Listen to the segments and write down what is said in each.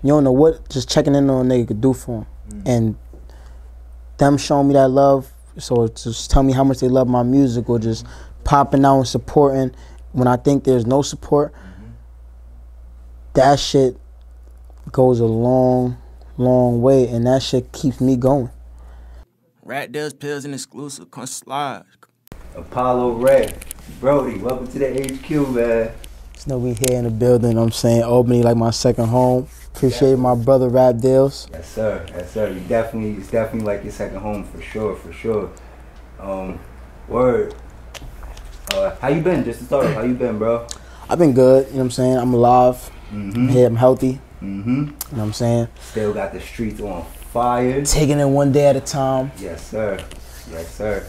You don't know what just checking in on a nigga could do for him. And them showing me that love, so just tell me how much they love my music, or just popping out and supporting when I think there's no support. That shit goes a long, long way, and that shit keeps me going. RapDillz Exclusives, come slide. Apollo Rai, Brody, welcome to the HQ, man. Just know we here in the building, you know what I'm saying? Albany like my second home. Appreciate my brother RapDillz. Yes, sir. Yes, sir. It's definitely like your second home for sure, for sure. Word. How you been? Just to start, how you been, bro? I've been good, you know what I'm saying? I'm alive. I'm here, I'm healthy. You know what I'm saying? Still got the streets on fire. Taking it one day at a time. Yes, sir. Yes, sir.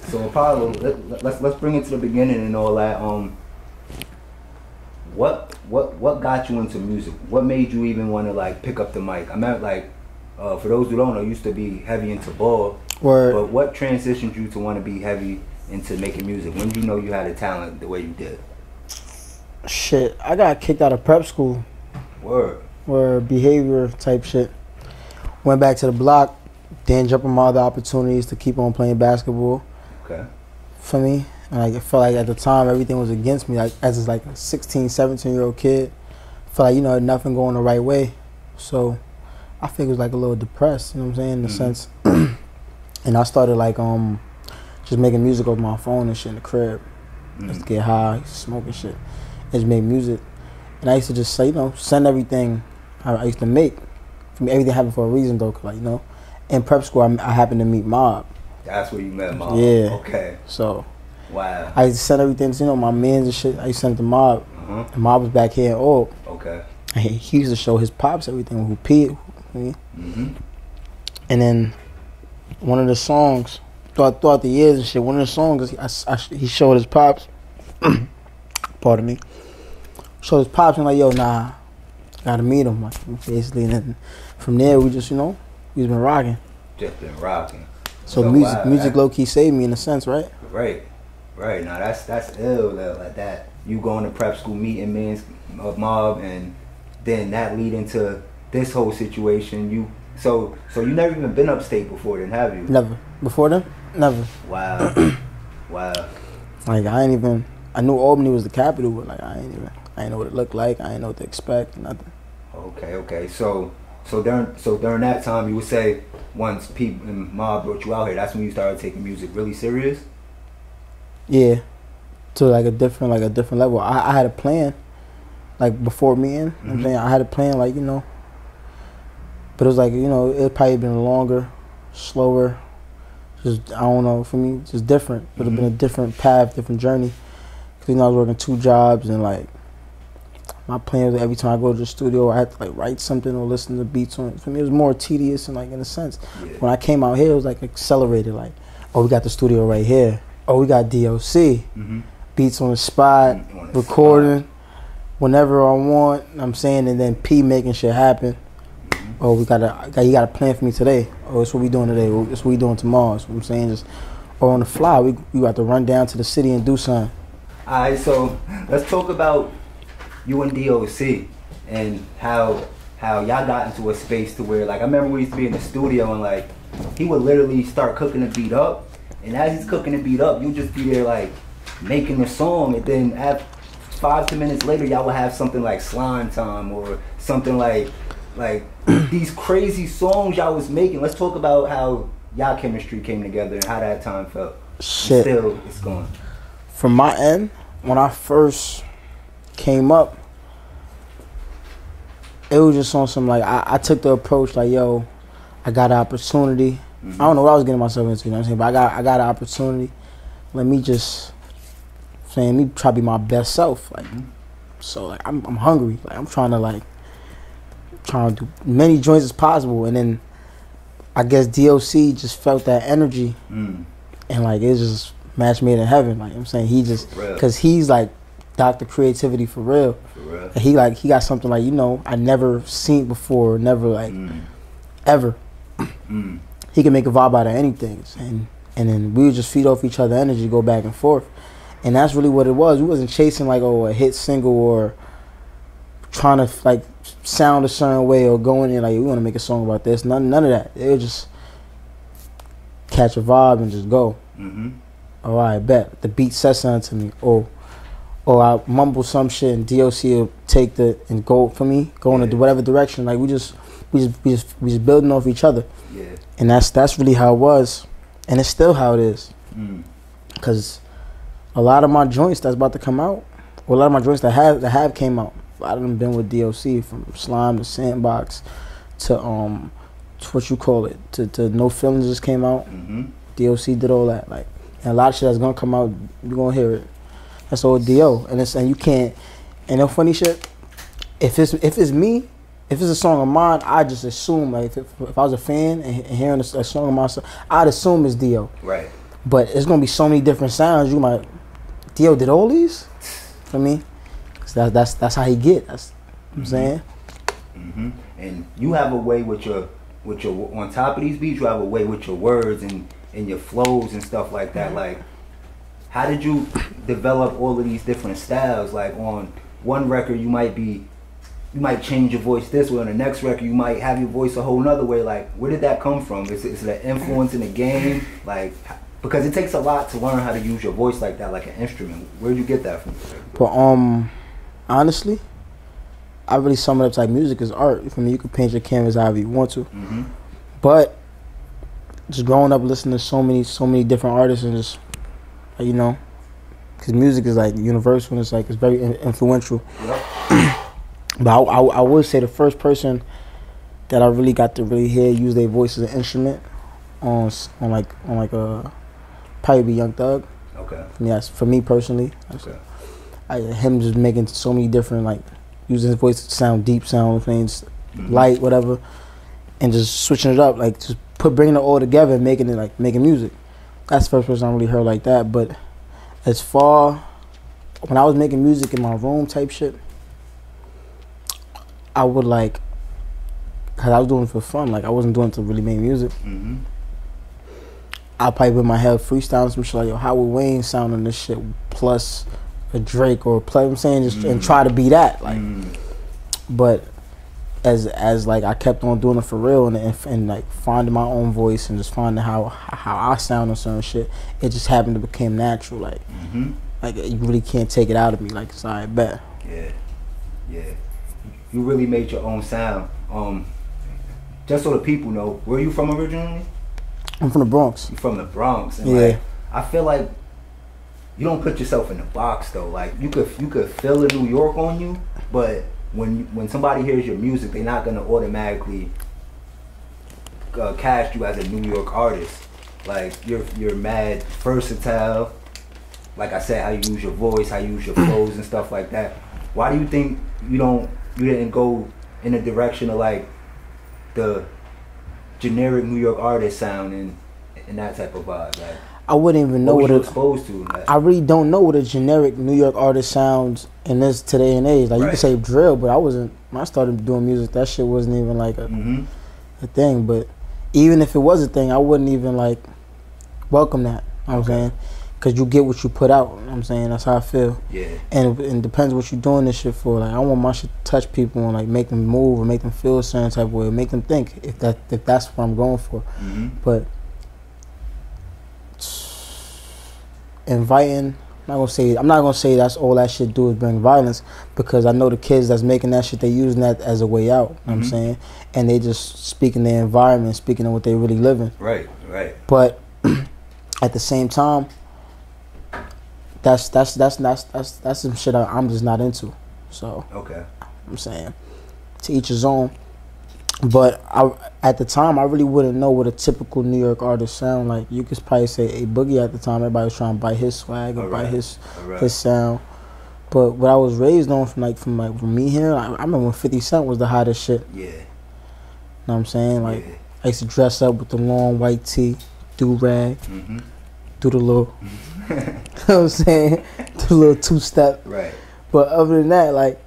So Apollo, let's bring it to the beginning and all that. What got you into music? What made you even want to like pick up the mic? I meant like, for those who don't know, I used to be heavy into ball. Word. But what transitioned you to want to be heavy into making music? When did you know you had a talent the way you did? Shit, I got kicked out of prep school. Word. Word, behavior type shit. Went back to the block, then jumped on my other opportunities to keep on playing basketball. Okay. For me. And like, I felt like at the time everything was against me. Like as like a 16, 17-year-old kid, I felt like, you know, nothing going the right way. So I think it was like a little depressed, you know what I'm saying, in a sense. And I started like just making music over my phone and shit in the crib. Just to get high, smoking shit. And just make music. And I used to just say, you know, send everything I used to make. For me, everything happened for a reason though, 'cause, like, you know, in prep school I happened to meet Mob. That's where you met Mob. Yeah. Okay. So wow. I used to send everything to, you know, my mans and shit. I used to send it to Mob. And Mob was back here in Orb. Okay. And he used to show his pops everything, who P. And then one of the songs, throughout the years and shit, one of the songs he showed his pops. Pardon me. Showed his pops and like, yo, nah, gotta meet him, like, basically. And then from there we just, you know, we've been rocking. Just been rocking. So music low key saved me in a sense, right? Right. Now that's ill though, like that. You going to prep school, meeting men's Mob, and then that lead into this whole situation. So you never even been upstate before then, have you? Never. Before then? Never. Wow. Wow. Like I knew Albany was the capital, but like I ain't know what it looked like. I ain't know what to expect, nothing. Okay. So during that time, you would say once people and Mob brought you out here, that's when you started taking music really serious? Yeah. To like a different level. I had a plan, like before meeting. You know what I'm saying? I had a plan, like, you know. But it was like, you know, it probably been longer, slower. Just, I don't know, for me, just different. It would have been a different path, different journey. Because, you know, I was working 2 jobs, and like, my plan was every time I go to the studio, I had to like write something or listen to beats on it. For me, it was more tedious and like, in a sense. Yeah. When I came out here, it was like accelerated. Like, oh, we got the studio right here. Oh, we got DOC. Beats on the spot, recording whenever I want. I'm saying, and then P making shit happen. Oh, you got a plan for me today. Oh, it's what we doing today. It's what we doing tomorrow. That's what I'm saying. Just, or on the fly, we got to run down to the city and do something. All right, so let's talk about you and DOC and how y'all got into a space to where, like, I remember we used to be in the studio and like he would literally start cooking the beat up, and as he's cooking the beat up, you just be there like making the song, and then at 5-10 minutes later, y'all would have something like Slime Time or something like these crazy songs y'all was making. Let's talk about how y'all chemistry came together and how that time felt. Shit. And still, it's going. From my end, when I first came up, it was just on some like, I took the approach like, yo, I got an opportunity. I don't know what I was getting myself into, you know what I'm saying? But I got an opportunity. Let me just me try to be my best self. Like, so like I'm hungry. Like I'm trying to do many joints as possible. And then I guess DOC just felt that energy, and like it's just match made in heaven. Like I'm saying, he just, cause he's like Dr. Creativity for real. And he got something like, you know, I never seen before, never like ever. He can make a vibe out of anything, and then we would just feed off each other energy, go back and forth. And that's really what it was. We wasn't chasing like, oh, a hit single or trying to like sound a certain way or go in there like we want to make a song about this. None of that. They would just catch a vibe and just go. All right, bet the beat says something to me, or I mumble some shit and DOC will take the and go for me, go in whatever direction. Like we just building off each other. Yeah. And that's really how it was, and it's still how it is. Cause a lot of my joints that's about to come out, or a lot of my joints that have came out, a lot of them been with DOC, from Slime to Sandbox to what you call it, to No Feelings just came out. DOC did all that, like, and a lot of shit that's gonna come out, you're gonna hear it. That's all DO, and you can't. And no funny shit. If it's me, if it's a song of mine, I just assume like if I was a fan and hearing a song of mine, I'd assume it's DO. Right. But it's gonna be so many different sounds. You might DO did all these for me. That's how he get. That's what I'm saying. And you have a way with your on top of these beats. You have a way with your words and your flows and stuff like that. Like, how did you develop all of these different styles? Like on one record, you might change your voice this way. On the next record, you might have your voice a whole nother way. Like, where did that come from? Is it an influence in the game? Like, because it takes a lot to learn how to use your voice like that, like an instrument. Where'd you get that from? But honestly, I really sum it up to like music is art. For me, you can paint your canvas however you want to. But just growing up listening to so many different artists and just, you know, because music is like universal and it's very influential. But I would say the first person that I really got to really hear use their voice as an instrument on probably be Young Thug. Okay. Yes, for me personally. Okay. Him just making so many different, like, using his voice to sound deep, sound things, light, whatever, and just switching it up, like just bringing it all together and making it like making music. That's the first person I really heard like that. But as far when I was making music in my room type shit, I would like, cause I was doing it for fun. Like I wasn't doing it to really make music. I'll probably in my head freestyle some shit like, yo, how would Wayne sound on this shit plus a Drake or play? I'm saying just and try to be that like. But as like I kept on doing it for real and like finding my own voice and just finding how I sound on certain shit, it just happened to become natural. Like like you really can't take it out of me. Like it's I bet. Yeah. You really made your own sound. Just so the people know, where are you from originally? I'm from the Bronx. You're from the Bronx. And yeah. Like, I feel like you don't put yourself in a box though. Like you could feel the New York on you, but when somebody hears your music, they're not gonna automatically cast you as a New York artist. Like you're mad versatile. Like I said, how you use your voice, how you use your flows and stuff like that. Why do you think you didn't go in the direction of like the generic New York artist sound and that type of vibe? Like, I wouldn't even know what you exposed to. Like, I really don't know what a generic New York artist sounds in this today and age. Like you could say drill, but when I started doing music, that shit wasn't even like a thing. But even if it was a thing, I wouldn't even like welcome that. You know what I'm saying? Because you get what you put out. You know what I'm saying? That's how I feel. Yeah. And it depends what you're doing this shit for. Like I want my shit to touch people and like make them move or make them feel a certain type of way, make them think if that's what I'm going for. But inviting, I'm not gonna say that's all that shit do is bring violence, because I know the kids that's making that shit, they using that as a way out. You know what I'm saying? And they just speaking their environment, speaking of what they really living. Right. But at the same time, that's some shit I'm just not into. So I'm saying to each his own. But at the time, I really wouldn't know what a typical New York artist sound like. You could probably say a Boogie at the time. Everybody was trying to buy his swag or buy his sound. But what I was raised on from me here, I remember when 50 Cent was the hottest shit. Yeah. You know what I'm saying? Like I used to dress up with the long white tee, do rag, do the little, you know what I'm saying? Do the little two-step. Right. But other than that, like,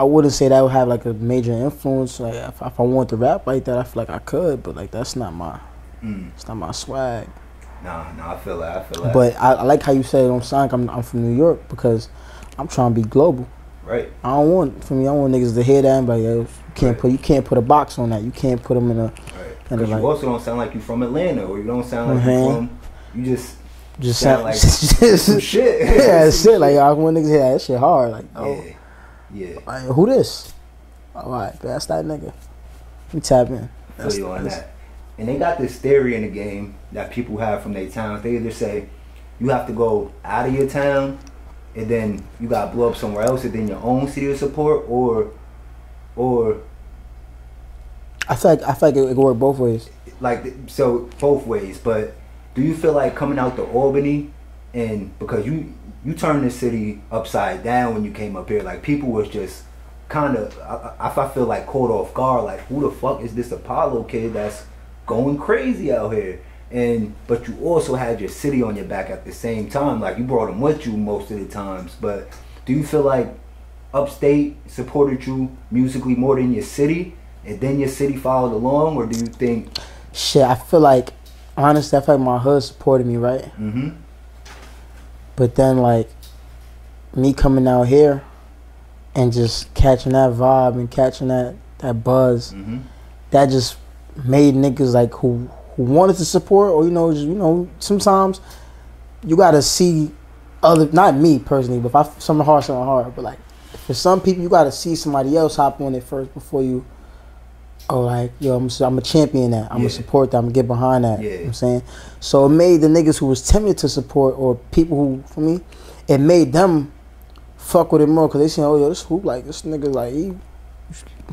I wouldn't say that would have like a major influence. Like if I wanted to rap like that, I feel like I could, but like that's not my, it's not my swag. No, I feel that. But I like how you said on Sonic, I'm from New York, because I'm trying to be global. Right. I don't want niggas to hear that and be like, yo, you can't put a box on that. You can't put them in a. Right. Because like, you also don't sound like you from Atlanta, or you don't sound like you from. You just sound like some shit. Yeah, shit. Like, I want niggas to hear that shit hard. Like, oh, yeah. Like, who this? All right, that's that nigga. We tap in. Feel you on that. And they got this theory in the game that people have from their towns. They either say you have to go out of your town, and then you got to blow up somewhere else, and then your own city of support, or I feel like it could work both ways. Like, so both ways. But do you feel like coming out to Albany, and because you turned the city upside down when you came up here, like people was just kind of, I feel like caught off guard, like who the fuck is this Apollo kid that's going crazy out here? And but you also had your city on your back at the same time, like you brought them with you most of the times. But do you feel like upstate supported you musically more than your city, and then your city followed along, or do you think? Shit, I feel like, honestly, I feel like my hood supported me, right? Mm-hmm. But then, like, me coming out here and just catching that vibe and catching that buzz, that just made niggas like who wanted to support, or sometimes you gotta see other, not me personally, but if something hard, but like for some people you gotta see somebody else hop on it first before you. Oh, like, yo, I'm a champion that. I'm gonna support that. I'm gonna get behind that. You know what I'm saying? So it made the niggas who was timid to support, or people who, for me, it made them fuck with it more, because they say, oh, yo, this nigga, like, he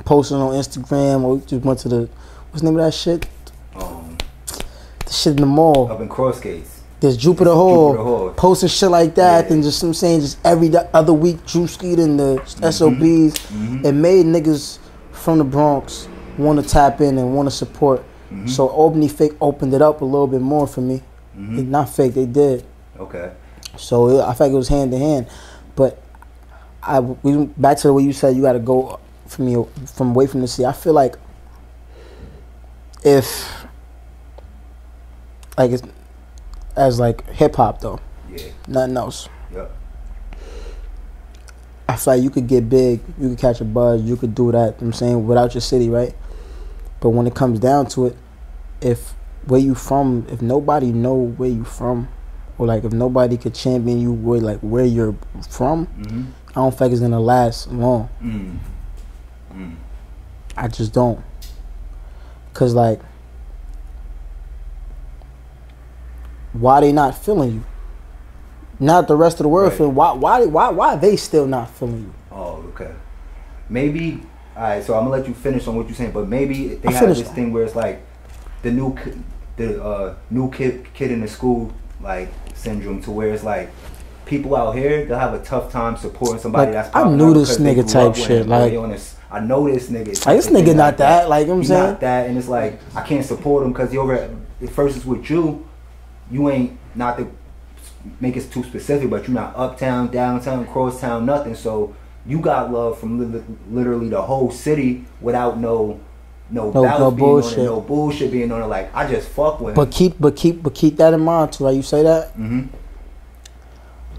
posting on Instagram, or just went to the, what's the name of that shit? The shit in the mall. Up in Crossgates. There's Jupiter Hall, posting shit like that, and just, I'm saying, just every other week, Drewski and the SOBs. It made niggas from the Bronx want to tap in and want to support. So Albany Fake opened it up a little bit more for me. Not fake, they did. Okay. So I feel like it was hand to hand. But we back to the way you said you got to go from away from the city. I feel like if, like, it's, as like hip hop though, nothing else. Yep. I feel like you could get big, you could catch a buzz, you could do that, you know what I'm saying, without your city, right? But when it comes down to it, if where you from, if nobody know where you from, or like if nobody could champion you where you're from, I don't think it's gonna last long. I just don't. Cause like, why they not feeling you? Not the rest of the world feeling. Why are they still not feeling you? Oh, okay. Maybe. All right. So I'm gonna let you finish on what you're saying, but maybe they have this thing where it's like the new kid in the school like syndrome, to where it's like people out here, they'll have a tough time supporting somebody that's. I knew this nigga type shit. Like, I know this nigga. Like, this nigga not that. Like, you know what I'm saying? Not that, and it's like I can't support him because he over at first it's with you. You ain't, not to make it too specific, but you're not uptown, downtown, crosstown, nothing. So you got love from literally the whole city without no bullshit, no bullshit being on it. Like, I just fuck with him. But keep that in mind too. Right? You say that.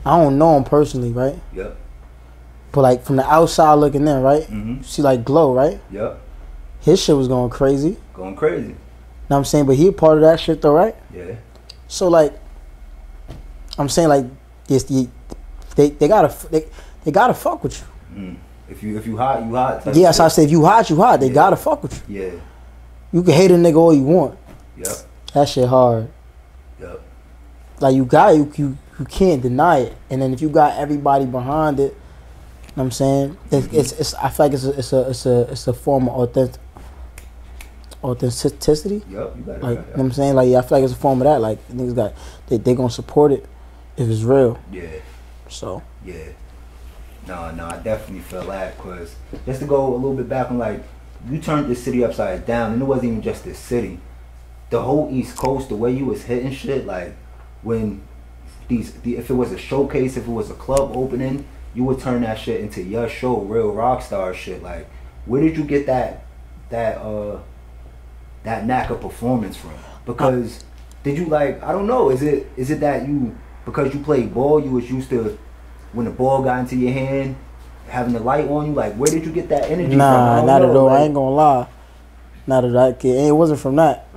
I don't know him personally, right? Yep. But like from the outside looking in, right? You see like Glow, right? Yep. His shit was going crazy. Going crazy. Know what I'm saying? But he a part of that shit though, right? Yeah. So like, I'm saying like, yes, they gotta fuck with you. If you hot, you hot. Yeah, so I say if you hot, you hot. They gotta fuck with you. Yeah. You can hate a nigga all you want. Yep. That shit hard. Yep. Like you can't deny it. And then if you got everybody behind it, you know what I'm saying? It's I feel like it's a form of authenticity. Yep, you got it. Like, you know what I'm saying? Like, yeah, I feel like it's a form of that. Like, niggas they gonna support it if it's real. Yeah. So. Yeah. No, I definitely feel that, because just to go a little bit back on, like, you turned this city upside down, and it wasn't even just this city. The whole East Coast, the way you was hitting shit, like, when if it was a showcase, if it was a club opening, you would turn that shit into your show, real rock star shit. Like, where did you get that knack of performance from? Because did you, like, I don't know, is it that you, because you played ball, you was used to when the ball got into your hand having the light on you? Like, where did you get that energy from? Nah, not at all. Like, I ain't gonna lie. Not at all. It wasn't from that.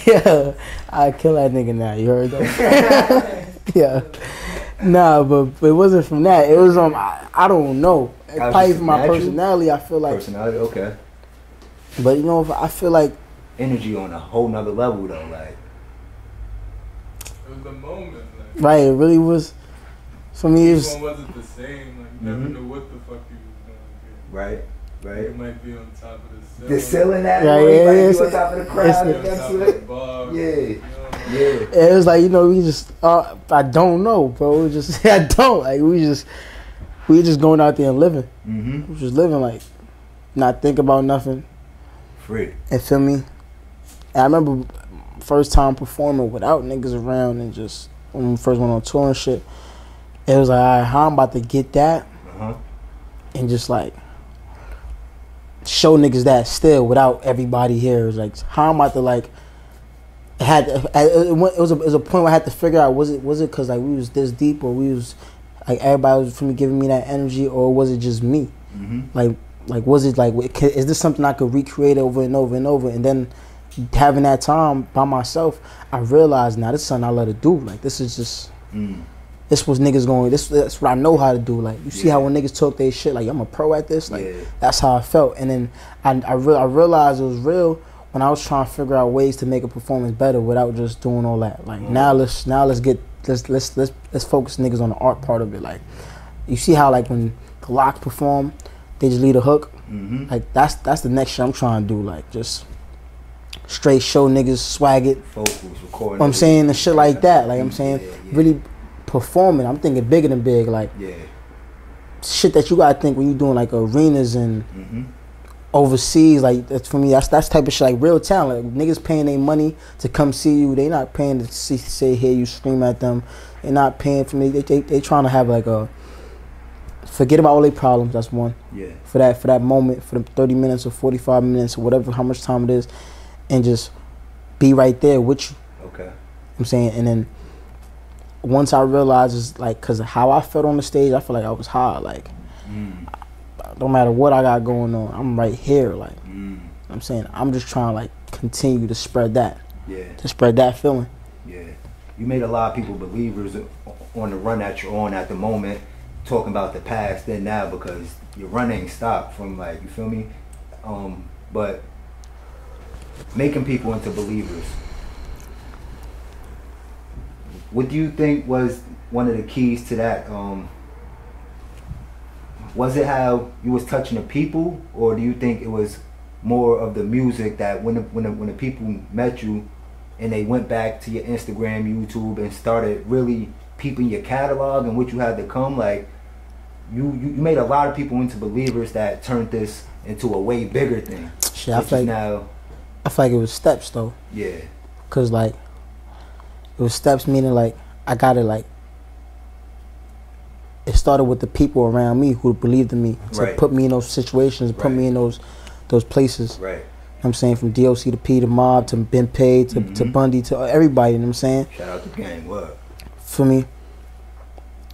Yeah, I kill that nigga now. You heard that? Yeah. Nah, but it wasn't from that. It was I don't know. Probably from my personality. I feel like personality. Okay. But you know, I feel like energy on a whole nother level though. Like it was the moment. Like, right, it really was. For me, it wasn't the same. Like you never knew what the fuck you was gonna do. Right. Right. You might be on top of the ceiling. The ceiling that right, way, yeah, like yeah, you on top of the crowd. Yeah. It was like, you know, we just I don't know, bro. We just I don't like we just going out there and living. Mm-hmm. We just living like not think about nothing. Free. And feel me? And I remember first time performing without niggas around and just when we first went on tour and shit. It was like, all right, how I'm about to get that and just like show niggas that still without everybody here. It was like how I'm about to like it was a point where I had to figure out was it because like we was this deep or we was like everybody was from giving me that energy or was it just me? Like was it like is this something I could recreate over and over and over? And then having that time by myself, I realized now this is something I let it do. Like this is just this was niggas going. That's what I know how to do. Like you see how when niggas talk their shit, like I'm a pro at this. Like that's how I felt. And then I realized it was real when I was trying to figure out ways to make a performance better without just doing all that. Like now let's focus niggas on the art part of it. Like you see how like when the Locks perform, they just lead a hook. Like that's the next shit I'm trying to do. Like just straight show niggas swag it. Focus, recording. I'm saying the shit like that. Like I'm saying really performing. I'm thinking bigger than big. Like shit that you gotta think when you doing like arenas and overseas. Like that's for me. That's type of shit. Like real talent. Like, niggas paying their money to come see you. They not paying to say hear you scream at them. They not paying for me. They trying to have like a forget about all their problems. That's one. Yeah. For that moment, for the 30 minutes or 45 minutes or whatever, how much time it is, and just be right there with you. Okay. I'm saying, and then once I realized it's like, cause of how I felt on the stage, I feel like I was high. Like, no matter what I got going on, I'm right here. Like, I'm saying, I'm just trying to like continue to spread that. Yeah. To spread that feeling. Yeah. You made a lot of people believers on the run that you're on at the moment, talking about the past then now because your run ain't stopped from like, you feel me? But making people into believers. What do you think was one of the keys to that? Was it how you was touching the people, or do you think it was more of the music that when the people met you and they went back to your Instagram, YouTube, and started really peeping your catalog and what you had to come? Like you made a lot of people into believers that turned this into a way bigger thing. Shit, I feel like it was steps though. Yeah. Cause like it was steps, meaning like I gotta like. It started with the people around me who believed in me to put me in those situations, put me in those places. Right. You know what I'm saying, from DOC to P to Mob to Ben Pay to Bundy to everybody. You know what I'm saying? Shout out to Gang. What? For me,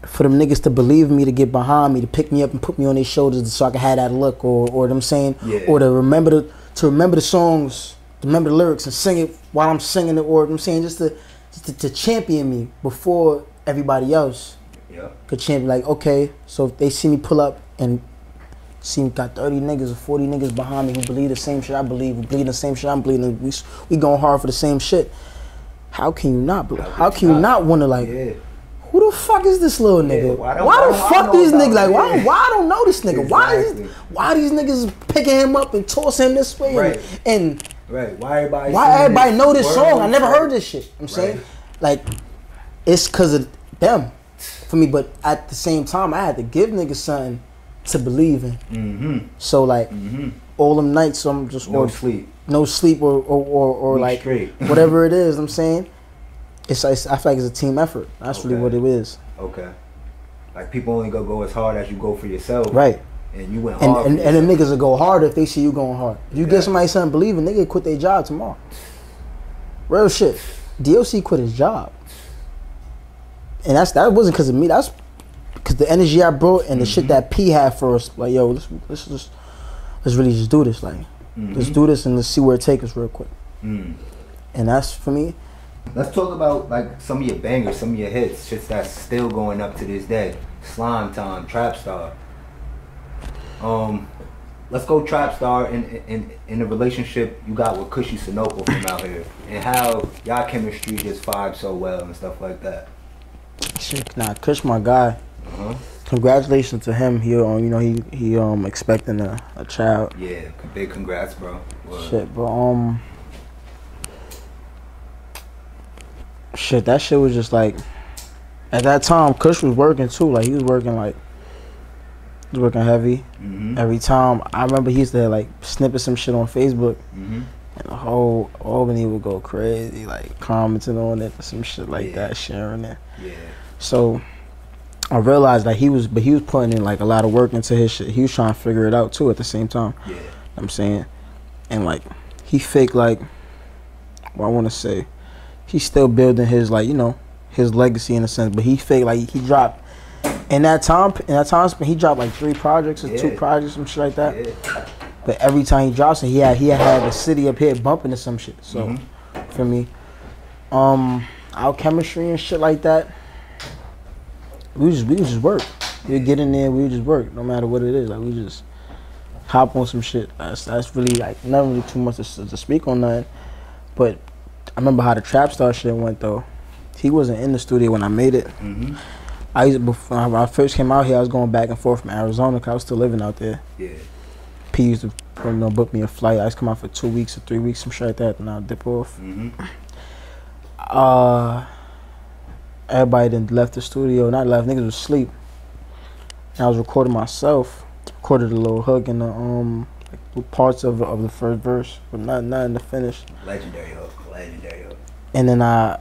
for them niggas to believe in me, to get behind me, to pick me up and put me on their shoulders so I can have that look, or them saying, or to remember the songs, to remember the lyrics and sing it while I'm singing it, or I'm saying just to champion me before everybody else. Yeah. Could champion, like, okay, so if they see me pull up and see me got 30 niggas or 40 niggas behind me who believe the same shit I believe, who believe the same shit I'm believing, we going hard for the same shit. How can you not believe? How can you not want to like? Who the fuck is this little nigga? Why the fuck these niggas? Like, why I don't know this nigga? Exactly. Why these niggas picking him up and tossing him this way? And why everybody know this song? I never heard this shit. I'm saying, like, it's cause of them for me. But at the same time, I had to give niggas something to believe in. So like, all them nights, I'm just no sleep or like straight. Whatever it is. I'm saying. I feel like it's a team effort. That's really what it is. Okay. Like people only go as hard as you go for yourself. Right. And you went hard. And the niggas will go harder if they see you going hard. If you get somebody something believing, they can quit their job tomorrow. Real shit. DOC quit his job. And that wasn't because of me. That's because the energy I brought and the shit that P had for us. Like, yo, let's really just do this. Like, let's do this and let's see where it takes us real quick. And that's for me. Let's talk about like some of your bangers, some of your hits, shits that's still going up to this day. Slime Time, Trap Star. Let's go Trap Star in the relationship you got with Cushy Sunoco from out here, and how y'all chemistry just vibes so well and stuff like that. Shit, nah, Kush my guy. Congratulations to him. He he expecting a child. Yeah, big congrats, bro. Shit, but shit, that shit was just like, at that time, Kush was working too. Like, he was working heavy. Every time, I remember he used to like snippet some shit on Facebook, and the whole Albany would go crazy, like commenting on it, some shit like that, sharing it. Yeah. So I realized that he was putting in like a lot of work into his shit. He was trying to figure it out too at the same time. Yeah. You know what I'm saying, and like he faked like, what I want to say, he's still building his like, you know, his legacy in a sense, but he faked like he dropped. In that time span, he dropped like 3 projects or 2 projects, some shit like that. Yeah. But every time he drops it, he had the city up here bumping to some shit. So for me, our chemistry and shit like that, we would just work. We'd get in there, we would just work, no matter what it is. Like, we just hop on some shit. That's really like not really too much to speak on that. But I remember how the Trap Star shit went though. He wasn't in the studio when I made it. Before I first came out here, I was going back and forth from Arizona because I was still living out there. Yeah. P used to book me a flight. I used to come out for 2 weeks or 3 weeks, some shit like that, and I'll dip off. Everybody then left the studio. Not left, niggas was asleep. And I was recording myself. Recorded a little hook in the like parts of the first verse, but not in the finish. Legendary hook. And then I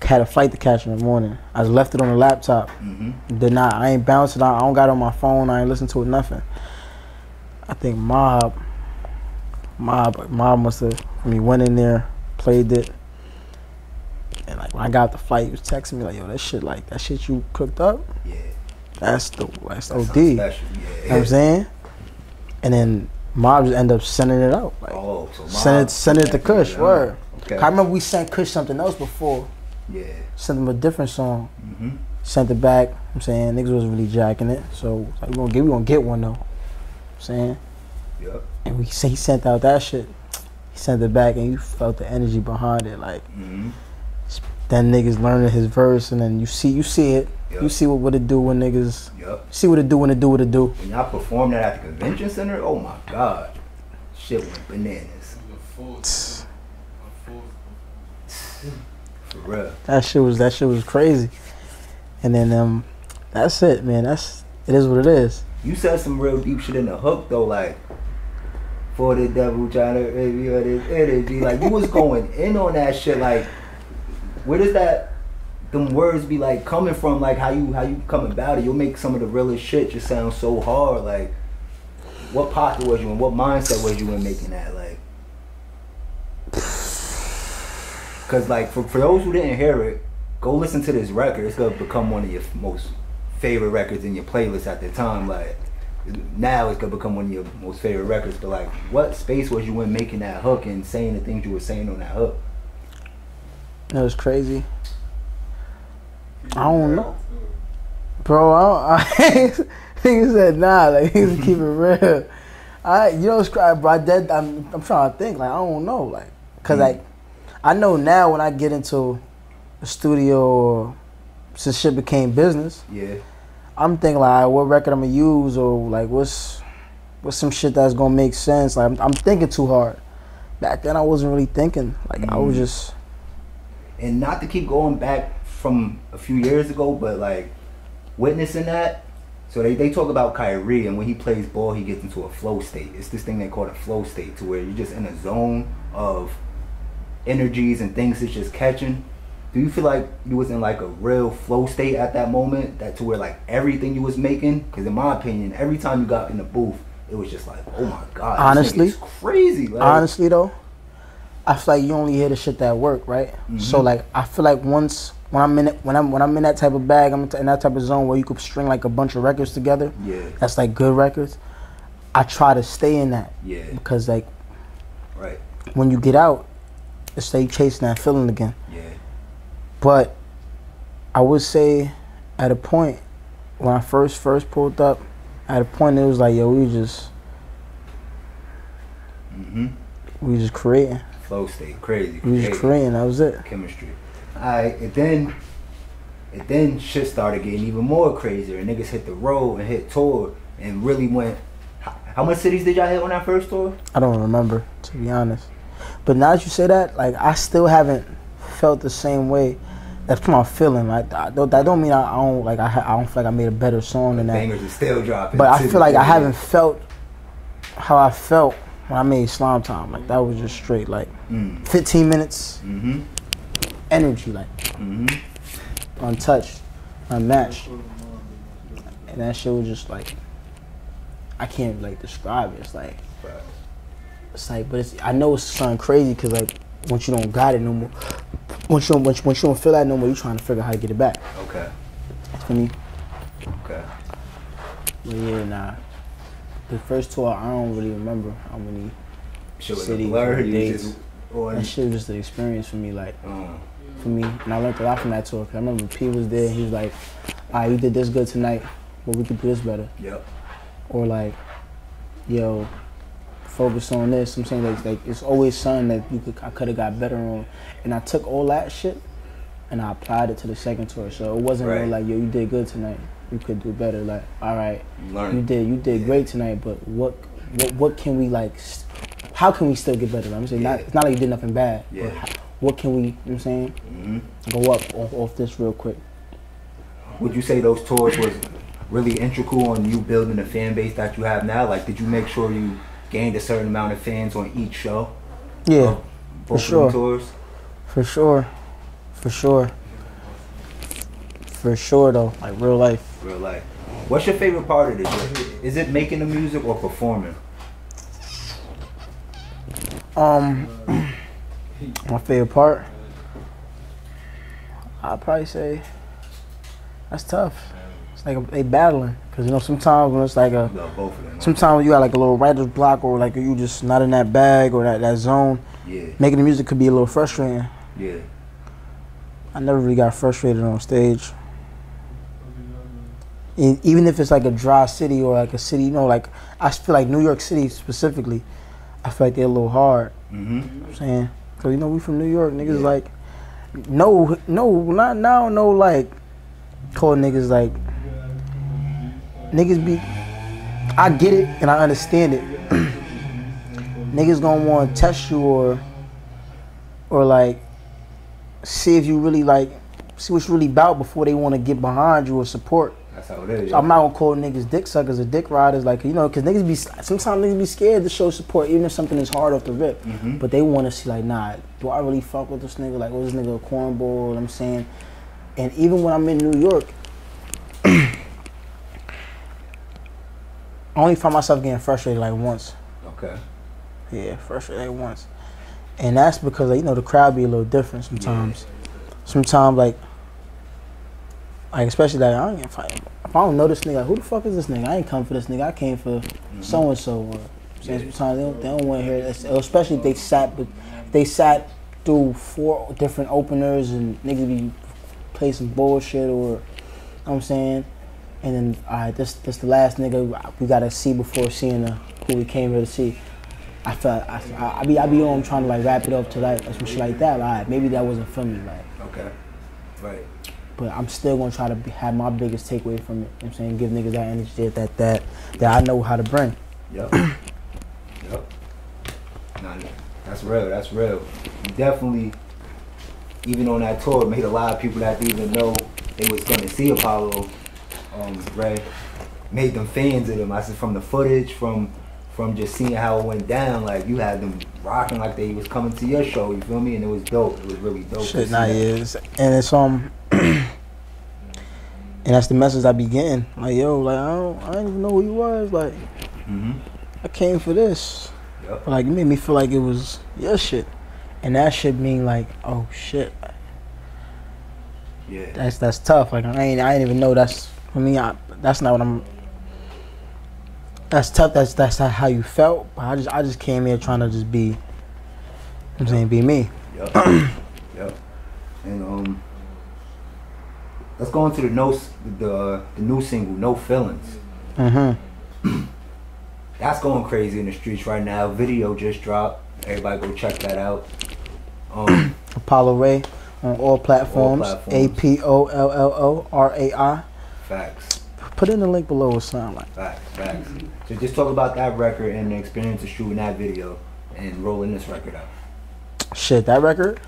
had a flight to catch in the morning. I just left it on the laptop. I ain't bouncing. I don't got it on my phone. I ain't listen to it, nothing. I think Mob must have, went in there, played it. And like when I got the flight, he was texting me like, yo, that shit you cooked up? Yeah. That's OD. You know what I'm saying? And then Mob just ended up sending it out. Like, send it to Kush. Word. Okay. I remember we sent Kush something else before. Yeah. Sent him a different song. Sent it back. I'm saying niggas wasn't really jacking it. So like, we gonna get one though. I'm saying. Yep. And he sent out that shit. He sent it back and you felt the energy behind it. Like then niggas learning his verse and then you see it. Yep. You see what it do when niggas see what it do when it do what it do. When y'all performed that at the convention center, oh my god. Shit went bananas. For real. That shit was crazy. And then that's it, man. It is what it is. You said some real deep shit in the hook though, like for the devil trying to baby or this energy. Like you was going in on that shit. Like where does them words be like coming from? Like how you come about it? You'll make some of the realest shit just sound so hard. Like what pocket was you in? What mindset was you in making that? Like cause like for those who didn't hear it, go listen to this record. It's gonna become one of your most favorite records in your playlist at the time. Like now it's gonna become one of your most favorite records. But like what space was you in making that hook and saying the things you were saying on that hook? That was crazy. I don't know, bro. He said nah. Like he was keep it real. It's crazy, bro. I'm trying to think. Like I don't know. Like cause like I know now when I get into the studio, or since shit became business. Yeah. I'm thinking like what record I'm gonna use or like what's some shit that's gonna make sense. Like I'm thinking too hard. Back then I wasn't really thinking. Like I was just. And not to keep going back from a few years ago, but like witnessing that. So they talk about Kyrie, and when he plays ball, he gets into a flow state. It's this thing they call a flow state, to where you're just in a zone of energies and things that's just catching. Do you feel like you was in like a real flow state at that moment, that to where like everything you was making? Because in my opinion, every time you got in the booth, it was just like, oh my god, honestly, this crazy. Like, honestly though, I feel like you only hear the shit that work, right? So like I feel like once when I'm in that type of bag, I'm in that type of zone where you could string like a bunch of records together. Yeah. That's like good records. I try to stay in that. Yeah. Because like, right. when you get out, it's like chasing that feeling again. Yeah. But I would say, at a point when I first pulled up, at a point it was like, yo, we just creating. Flow state, crazy. We just creating. That was it. Chemistry. Alright, and then shit started getting even more crazier. And niggas hit the road and hit tour and really went. How much cities did y'all hit on that first tour? I don't remember, to be honest. But now that you say that, like, I still haven't felt the same way. That's my feeling. Like, that don't mean I don't feel like I made a better song than that. Bangers are still dropping. But I feel like I haven't felt how I felt when I made Slime Time. Like, that was just straight, like, 15 minutes, energy, like, untouched, unmatched. And that shit was just like, I can't like describe it. It's like, but I know it's something crazy because like once you don't got it no more, once you don't feel that no more, you trying to figure out how to get it back. Okay. For me. Okay. But yeah, nah. The first tour, I don't really remember how many cities or dates. That shit was just an experience for me, like for me. And I learned a lot from that tour. Cause I remember P was there. He was like, "Alright, you did this good tonight, but we could do this better." Yep. Or like, yo, focus on this. I'm saying like it's always something that I could have got better on, and I took all that shit and I applied it to the second tour. So it wasn't really like, yo, you did good tonight. You could do better. Like, all right, you did great tonight. But what can we like? How can we still get better? Like, I'm saying it's not like you did nothing bad. Yeah. But what can we? You know what I'm saying, go up off this real quick. Would you say those tours was really integral on you building the fan base that you have now? Like, did you make sure you gained a certain amount of fans on each show? Yeah, for sure. Tours? For sure though, like real life. Real life. What's your favorite part of this? Is it making the music or performing? My favorite part, I'd probably say that's tough. It's like they battling, cause you know sometimes when it's like sometimes you got like a little writer's block or like you just not in that bag or that zone. Yeah. Making the music could be a little frustrating. Yeah. I never really got frustrated on stage. Even if it's like a dry city or like a city, you know, like I feel like New York City specifically, I feel like they're a little hard. You know what I'm saying? Cause you know we from New York, niggas like not now, no like call niggas like niggas be. I get it and I understand it. Niggas gonna want to test you or like see if you really like see what you really about before they want to get behind you or support. That's how it is. So I'm not gonna call niggas dick suckers or dick riders, like, you know, because sometimes niggas be scared to show support even if something is hard off the rip. But they want to see like, nah, do I really fuck with this nigga? Like, was this nigga a cornball? You know what I'm saying? And even when I'm in New York, I only find myself getting frustrated like once. Okay. Yeah, frustrated like once. And that's because, like, you know, the crowd be a little different sometimes. Sometimes, like especially like if I don't know this nigga, who the fuck is this nigga? I ain't come for this nigga. I came for so and so. Sometimes they don't want to hear that, especially if they sat through 4 different openers and niggas be play some bullshit or, you know what I'm saying? And then, all right, this the last nigga we gotta see before seeing who we came here to see. I be on trying to like wrap it up to like some shit like that. Like, maybe that wasn't for me. Like, okay, right. But I'm still gonna try to have my biggest takeaway from it. You know what I'm saying? Give niggas that energy that I know how to bring. Yep. Yep. Nah, that's real. That's real. You definitely, even on that tour, made a lot of people that didn't even know they was gonna see Apollo Rai. Made them fans of him. I said from the footage, from just seeing how it went down, like you had them rocking like they was coming to your show. You feel me? And it was dope. It was really dope. Shit, nah, yeah. And it's and that's the message I be getting. Like, yo, like I didn't even know who you was. Like, I came for this. Yep. But like, it made me feel like it was your shit, and that shit mean like, oh shit. Yeah. That's tough. Like I ain't even know that's for me. That's not what I'm. That's tough. That's not how you felt. But I just came here trying to just be. I'm saying be me. Yep. Yep. And let's go into the new single, No Feelings. That's going crazy in the streets right now. Video just dropped. Everybody go check that out. Apollo Rai on all platforms. Apollo Rai. Facts. Put in the link below or something like. Facts. So just talk about that record and the experience of shooting that video and rolling this record out. Shit, that record.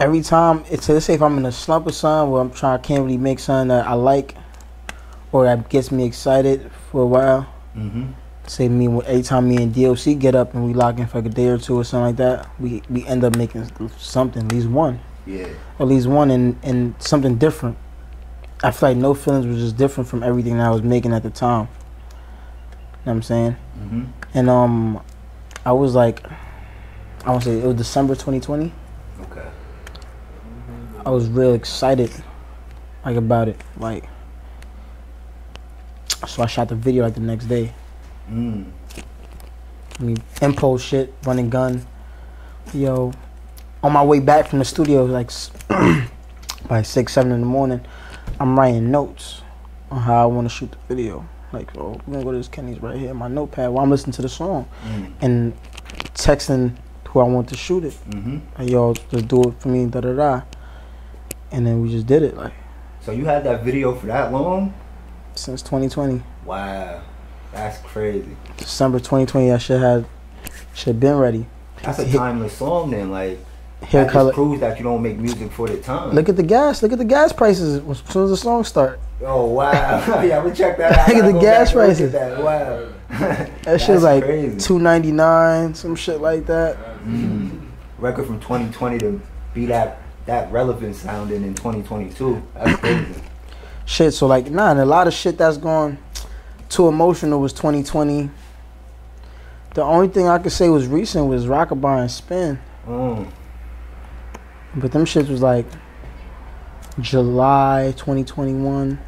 Every time let's say if I'm in a slump or something where I can't really make something that I like or that gets me excited for a while. Say every time me and DOC get up and we lock in for like a day or two or something like that, we end up making something, at least one. Yeah. At least one and something different. I feel like No Feelings was just different from everything that I was making at the time. You know what I'm saying? And I was like, I want to say it was December 2020. Okay. I was real excited, like about it, like. So I shot the video like the next day. I mean, impulse shit, running gun. Yo, on my way back from the studio, like by 6, 7 in the morning, I'm writing notes on how I want to shoot the video. Like, oh, we're gonna go to this Kenny's right here, my notepad while I'm listening to the song, and texting who I want to shoot it. Like, yo, just do it for me, da da da. And then we just did it, like. So you had that video for that long? Since 2020. Wow, that's crazy. December 2020, I should been ready. That's a timeless song then, like. Hair that color. Just proves that you don't make music for the time. Look at the gas prices as soon as the song start. Oh wow. Yeah, we check that out. Look at the gas prices. That. Wow. That shit's like crazy. $2.99, some shit like that. Record from 2020 to be that relevant sounding in 2022. That's crazy. Shit, so like and a lot of shit that's gone too emotional was 2020. The only thing I could say was recent was Rockabye and Spin. But them shits was like July 2021.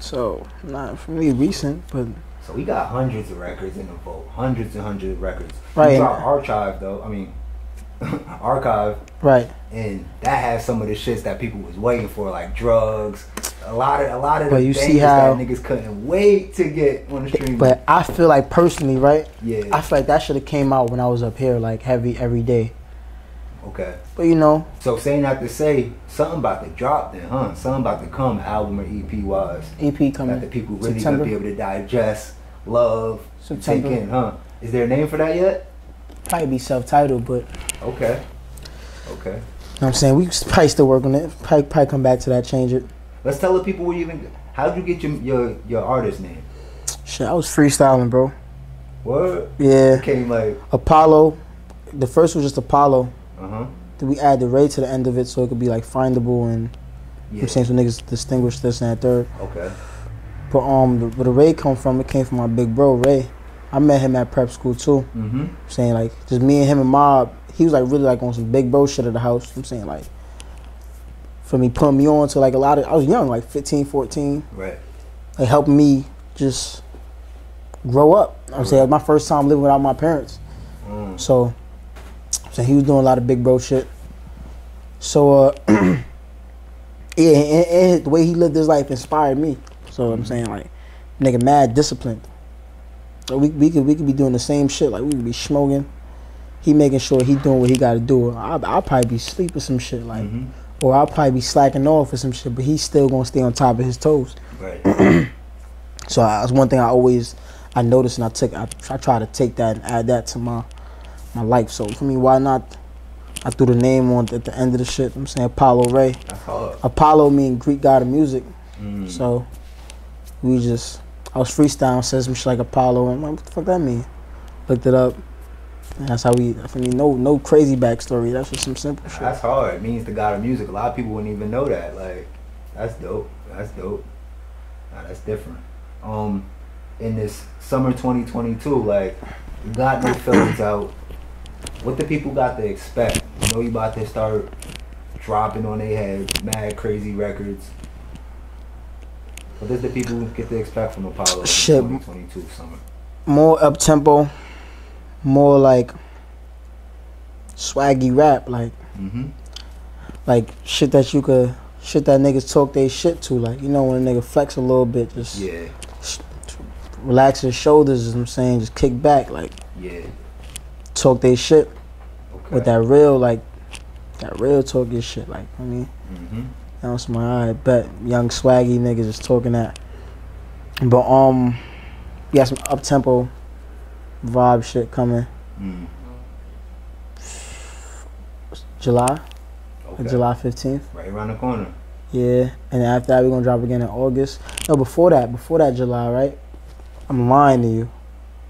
So not really recent, but so we got hundreds of records in the vault. Hundreds and hundreds of records. Right. We got Archive though. I mean Archive. Right. And that has some of the shits that people was waiting for, like Drugs. A lot of but the you things see how that niggas couldn't wait to get on the stream. But I feel like personally, right? Yeah. I feel like that should have came out when I was up here, like heavy every day. Okay. But you know. So saying that to say, something about to drop then, huh? Something about to come, album or EP wise. EP coming. That the people really September. gonna be able to digest, love, September. take in, huh? Is there a name for that yet? Probably be self-titled, but. Okay. Okay. You know what I'm saying? We probably still work on it. Probably come back to that, change it. Let's tell the people how'd you get your artist name? Shit, I was freestyling, bro. What? Yeah. It came like Apollo. The first was just Apollo. Uh-huh. Then we add the Ray to the end of it so it could be like findable and you know what I'm saying, so niggas distinguish this and that third. Okay. But where the Ray come from, it came from my big bro, Ray. I met him at prep school too. I'm saying like just me and him and Mob. He was like really like on some big bro shit at the house. I'm saying like for me putting me on to like a lot of I was young, like 15, 14. Right. Like helping me just grow up. I'm saying my first time living without my parents. So he was doing a lot of big bro shit. So yeah, and the way he lived his life inspired me. So I'm saying like nigga mad disciplined. So we could be doing the same shit. Like we could be smoking. He making sure he doing what he got to do. I'll probably be sleeping some shit like, or I'll probably be slacking off or some shit. But he's still gonna stay on top of his toes. Right. So that's one thing I noticed, and I try to take that and add that to my life. So for me, why not? I threw the name on at the end of the shit. I'm saying Apollo Rai. That's hard. Apollo mean Greek god of music. So I was freestyling, said some shit like Apollo, and I'm like, what the fuck that mean? Looked it up. And that's how no crazy backstory. That's just some simple shit. That's hard. It means the god of music. A lot of people wouldn't even know that. Like, that's dope. That's dope. Nah, that's different. In this summer 2022, like, you got No Feelings out. What the people got to expect? You know you about to start dropping on their head, mad crazy records. What does the people get to expect from Apollo in Shit. 2022 summer? More up tempo, more like swaggy rap, like like shit that niggas talk they shit to, like, you know, when a nigga flex a little bit, just relax his shoulders, you know what I'm saying, just kick back, like talk they shit with that real, like that real talk your shit, like, I mean, that's my, I bet young swaggy niggas just talking that. But we got some up tempo vibe shit coming. July, July 15th. Right around the corner. Yeah, and after that we're gonna drop again in August. No, before that July, right? I'm lying to you.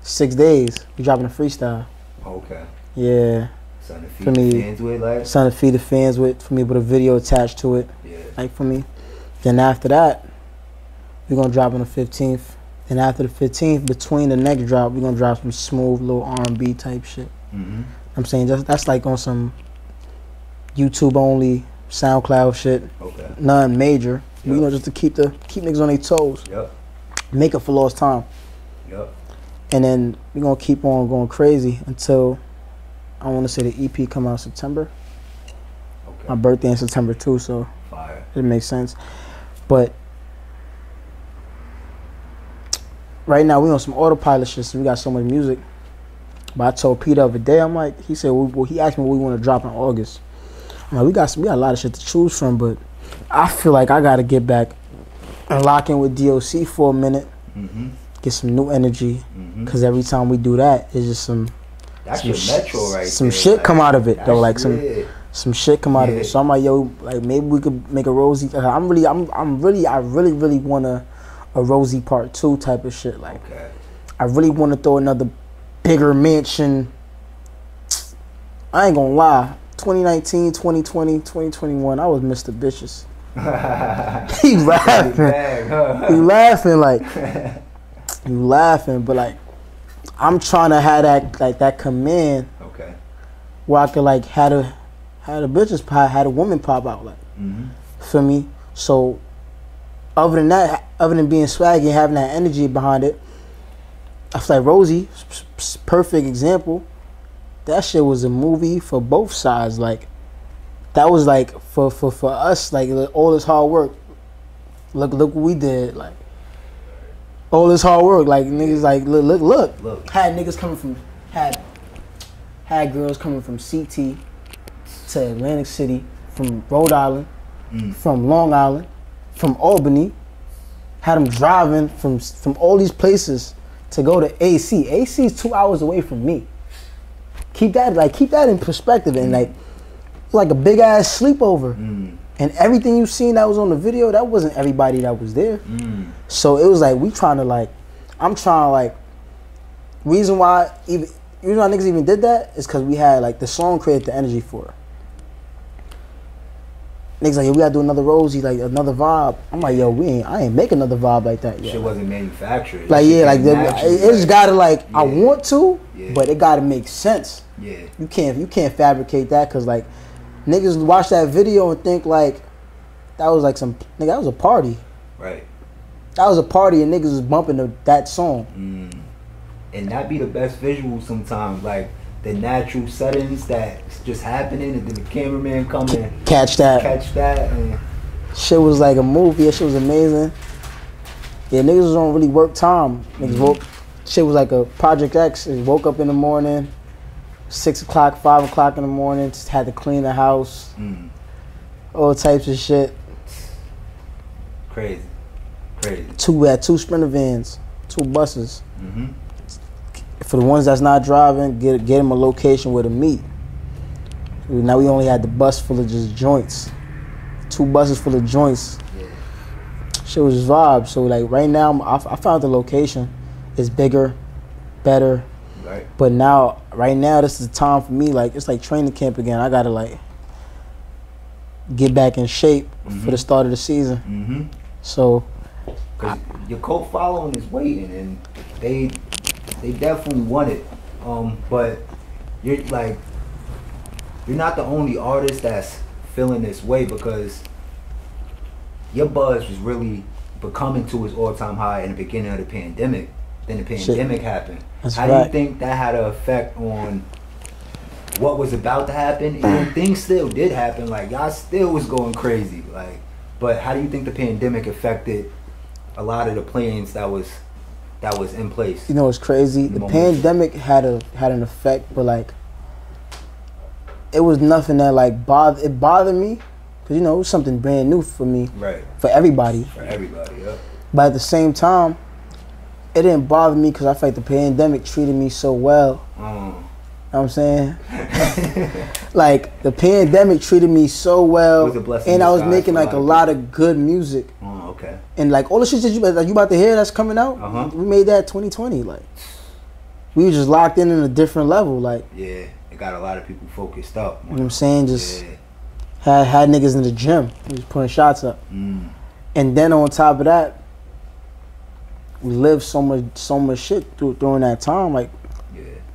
6 days. We dropping a freestyle. Okay. Yeah. Something to feed the fans with, like. Something to feed the fans with, for me, with a video attached to it. Yeah. Like, for me. Then after that, we're gonna drop on the 15th. Then after the 15th, between the next drop, we're gonna drop some smooth little R&B type shit. I'm saying that's like on some YouTube only, SoundCloud shit. Okay. None major. You know, just to keep niggas on their toes. Make up for lost time. And then we're gonna keep on going crazy until, I want to say, the EP come out September. My birthday in September too, so it makes sense. But right now we on some autopilot shit, so we got so much music. But I told Pete the other day, I'm like, he said, well, he asked me what we want to drop in August. I'm like, we got a lot of shit to choose from, but I feel like I gotta get back and lock in with DOC for a minute, get some new energy, because every time we do that, it's just some shit come out of it though, like some shit come out of it. So I'm like, yo, like maybe we could make a Rosie. I really want a Rosie Part 2 type of shit. Like, I really want to throw another bigger mansion. I ain't gonna lie. 2019, 2020, 2021, I was Mr. Bitches. He laughing. He laughing like you laughing, but like I'm trying to have that, like, that command. Where I could like had a bitches pop, had a woman pop out, like for me. So other than that, other than being swaggy and having that energy behind it, I feel like Rosie, perfect example. That shit was a movie for both sides. Like, that was like for us, like all this hard work. Look what we did. Like, all this hard work. Like, niggas like look. Had niggas coming from had girls coming from CT to Atlantic City, from Rhode Island, from Long Island, from Albany. Had them driving from all these places to go to AC. AC is 2 hours away from me. Keep that in perspective, and like a big ass sleepover, and everything you seen that was on the video, that wasn't everybody that was there. So it was like I'm trying to like, reason why niggas even did that is because we had like the song created the energy for it. Niggas like, yo, we gotta do another Rosie, like another vibe. I'm like, yo, I ain't make another vibe like that yet. Shit wasn't manufactured. Like, yeah, like it's gotta like, I want to, but it gotta make sense. Yeah, you can't fabricate that, because like niggas watch that video and think like that was like some nigga, that was a party. Right. That was a party and niggas was bumping that song. And that be the best visual sometimes, like the natural settings that's just happening, and then the cameraman come and catch that. And shit was like a movie. That shit was amazing. Yeah, niggas was on really work time. Niggas shit was like a Project X. They woke up in the morning, 6 o'clock, 5 o'clock in the morning, just had to clean the house. All types of shit. Crazy. We had 2 Sprinter vans, 2 buses. For the ones that's not driving, get them a location where to meet. Now we only had the bus full of just joints. 2 buses full of joints. Shit was just vibe. So like right now, I found the location. It's bigger, better. Right. But right now, this is the time for me. Like, it's like training camp again. I gotta like get back in shape for the start of the season. So, cause your cult following is waiting, and they definitely want it. But you're not the only artist that's feeling this way because your buzz was really becoming to its all-time high in the beginning of the pandemic. Then the pandemic happened. That's How do you think that had an effect on what was about to happen? And things still did happen. Like, y'all still was going crazy. Like, but how do you think the pandemic affected a lot of the plans that was in place? You know, it's crazy. The pandemic had an effect, but like, it was nothing that like bothered me, because you know it was something brand new for me, right? For everybody. For everybody, yeah. But at the same time, it didn't bother me because I feel like the pandemic treated me so well. You know what I'm saying? Like, the pandemic treated me so well, and I was making like a lot of good music. Okay. And like all the shit that you about to hear that's coming out, we made that 2020. Like, we were just locked in a different level. Like, yeah, it got a lot of people focused up. You know what I'm saying? Just had niggas in the gym, we was putting shots up, and then on top of that, we lived so much shit during that time. Like,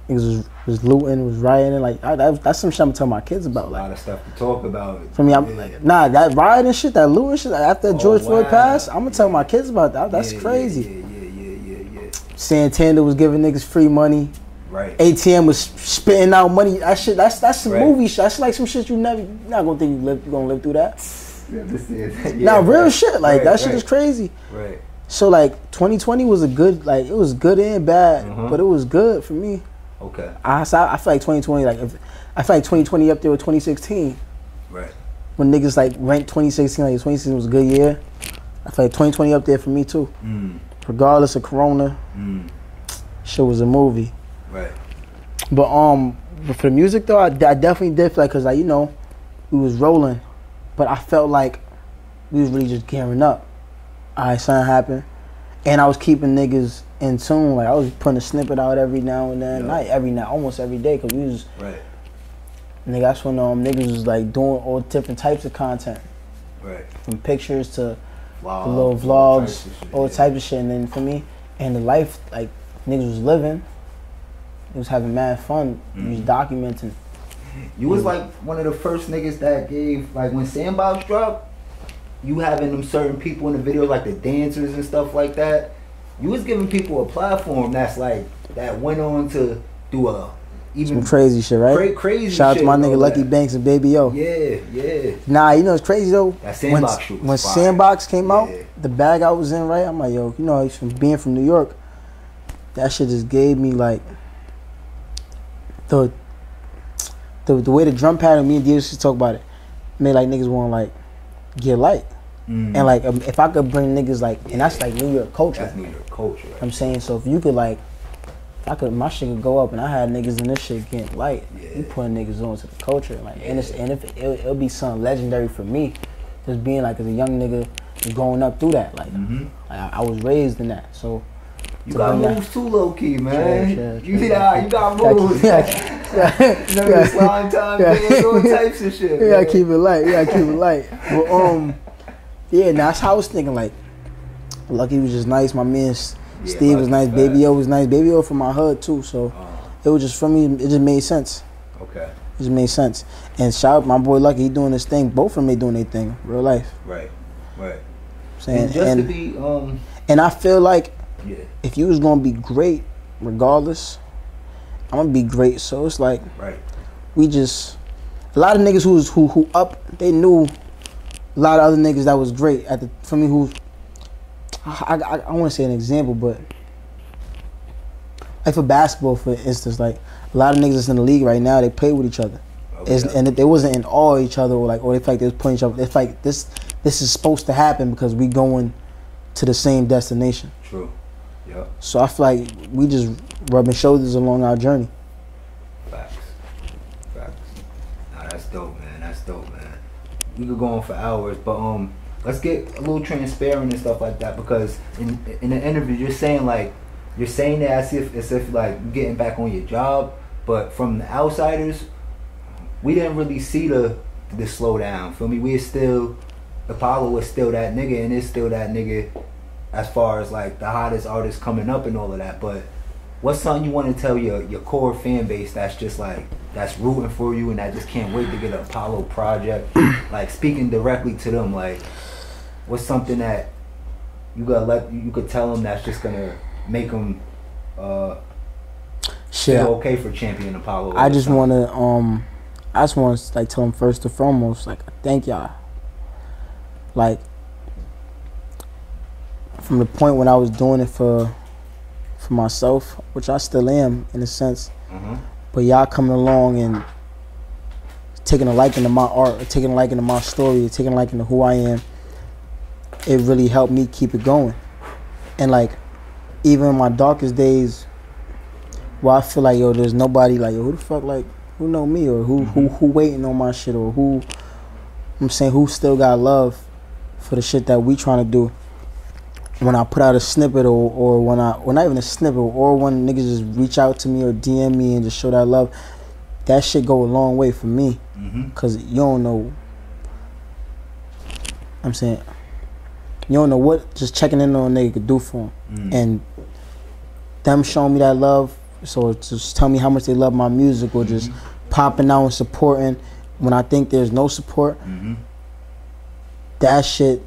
niggas was looting, was rioting. Like, that's some shit I'm gonna tell my kids about. A lot of stuff to talk about. For me, I'm like, nah, that rioting shit, that looting shit, after George Floyd passed, I'm gonna tell my kids about that. That's crazy. Yeah. Santana was giving niggas free money. Right. ATM was spitting out money. That shit, that's some movie shit. That's like some shit you're not gonna think you're gonna live through that. Nah, real shit. Like, that shit is crazy. Right. So like 2020 was a good, like, it was good and bad, but it was good for me. Okay. I feel like 2020, like, I feel like 2020 up there with 2016. Right. When niggas like ranked 2016, like 2016 was a good year. I feel like 2020 up there for me too. Regardless of Corona, shit was a movie. Right. But for the music though, I definitely did feel like, cause like, you know, we was rolling, but I felt like we was really just gearing up. Alright, something happened, and I was keeping niggas in tune. Like, I was putting a snippet out every now and then, almost every day, cause we was nigga. That's when niggas was like doing all different types of content, from pictures to the little vlogs, all types of shit. And then for me, and the life like niggas was living, it was having mad fun. You was documenting. You was like one of the first niggas that gave, like, when Sandbox dropped, you having them certain people in the videos, like the dancers and stuff like that. You was giving people a platform that's like, that went on to do even some crazy shit, right? Crazy Shout out shit to my nigga Lucky that. Banks and Baby O. Yeah. Nah, you know it's crazy though. That Sandbox shoot was when fire. Sandbox came out, the bag I was in, right? I'm like, yo, you know, from being from New York, that shit just gave me like the way the drum pattern, me and D used to talk about it, made like niggas want to like get light. And like, if I could bring niggas like, and that's like New York culture. That's New York culture. Right? I'm saying, so if you could like, my shit could go up, and I had niggas in this shit getting light. You putting niggas on to the culture, like, and if it'll be something legendary for me, just being like as a young nigga growing up through that. Like, like I was raised in that, so. You got moves too, low key, man. Sure. You got moves. You know, slime time, all types of shit. Yeah, keep it light. But yeah, now that's how I was thinking. Like, Lucky was just nice. My man Steve was nice. Baby O was nice. Baby O from my hood too. So it was just, for me, it just made sense. Okay. It just made sense. And shout out my boy Lucky. He doing his thing. Both of them, they doing their thing. Real life. Right. Saying, and just to be and I feel like if you was gonna be great, regardless, I'm gonna be great. So it's like we just, a lot of niggas who up, they knew a lot of other niggas that was great at the, for me, who I want to say an example, but like for basketball, for instance, like a lot of niggas that's in the league right now, they play with each other, and if they wasn't in awe of each other, or like, or they feel like they was putting each other, it's like this is supposed to happen because we going to the same destination. True. Yeah. So I feel like we just rubbing shoulders along our journey. Facts. Nah, that's dope, man. We could go on for hours, but let's get a little transparent and stuff like that, because in the interview you're saying that as if like you're getting back on your job, but from the outsiders, we didn't really see the slowdown. Feel me? Apollo was still that nigga, and is still that nigga as far as like the hottest artists coming up and all of that, but what's something you want to tell your core fan base that's just like, that's rooting for you and that just can't wait to get an Apollo project? Like, speaking directly to them, like, what's something that you could tell them that's just gonna make them feel okay for Champion Apollo? I just want to like tell them first and foremost, like, thank y'all. Like, from the point when I was doing it for myself, which I still am in a sense, but y'all coming along and taking a liking to my art, or taking a liking to my story, or taking a liking to who I am, it really helped me keep it going. And like, even in my darkest days, where I feel like, yo, there's nobody, like, yo, who the fuck, like, who know me, or who waiting on my shit, or who, I'm saying, who still got love for the shit that we trying to do. When I put out a snippet, or when not even a snippet, or when niggas just reach out to me or DM me and just show that love, that shit go a long way for me. Cause you don't know, I'm saying, you don't know what just checking in on a nigga could do for him. And them showing me that love, so just tell me how much they love my music, or just popping out and supporting when I think there's no support. That shit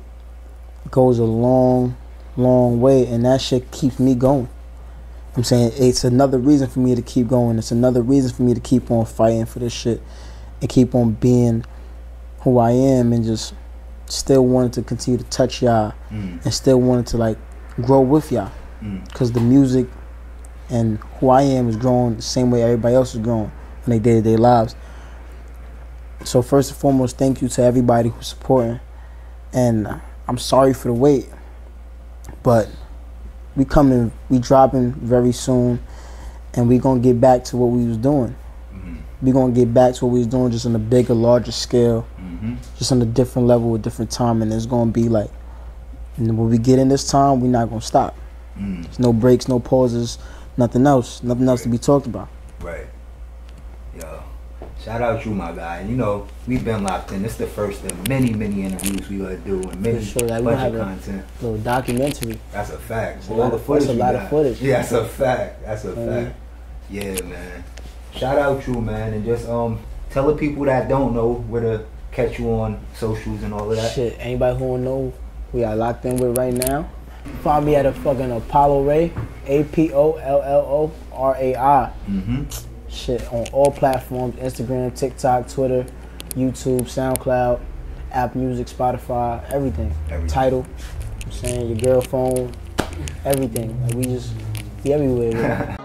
goes a long way, and that shit keeps me going. I'm saying, it's another reason for me to keep going. It's another reason for me to keep on fighting for this shit and keep on being who I am, and just still wanting to continue to touch y'all and still wanting to like grow with y'all, because the music and who I am is growing the same way everybody else is growing in their day-to-day lives. So first and foremost, thank you to everybody who's supporting, and I'm sorry for the wait, but we dropping very soon, and we gonna get back to what we was doing. We gonna get back to what we was doing, just on a bigger, larger scale, just on a different level, a different time, and it's gonna be like, when we get in this time, we're not gonna stop. There's no breaks, no pauses, nothing else to be talked about. Right. Yo, shout out you, my guy. You know, we've been locked in. This is the first of many interviews we gonna do, and many bunch of content. A little documentary. That's a fact. All the footage. That's a lot of footage. Yeah, that's a fact. That's a fact. Yeah, man. Shout out you, man, and just tell the people that don't know where to catch you on socials and all of that. Shit, anybody who don't know, we are locked in with right now. Find me at a fucking Apollo Rai, APOLLORAI. Shit, on all platforms: Instagram, TikTok, Twitter, YouTube, SoundCloud, Apple Music, Spotify, everything. Tidal, I'm saying, your girl phone, everything. Like, we everywhere.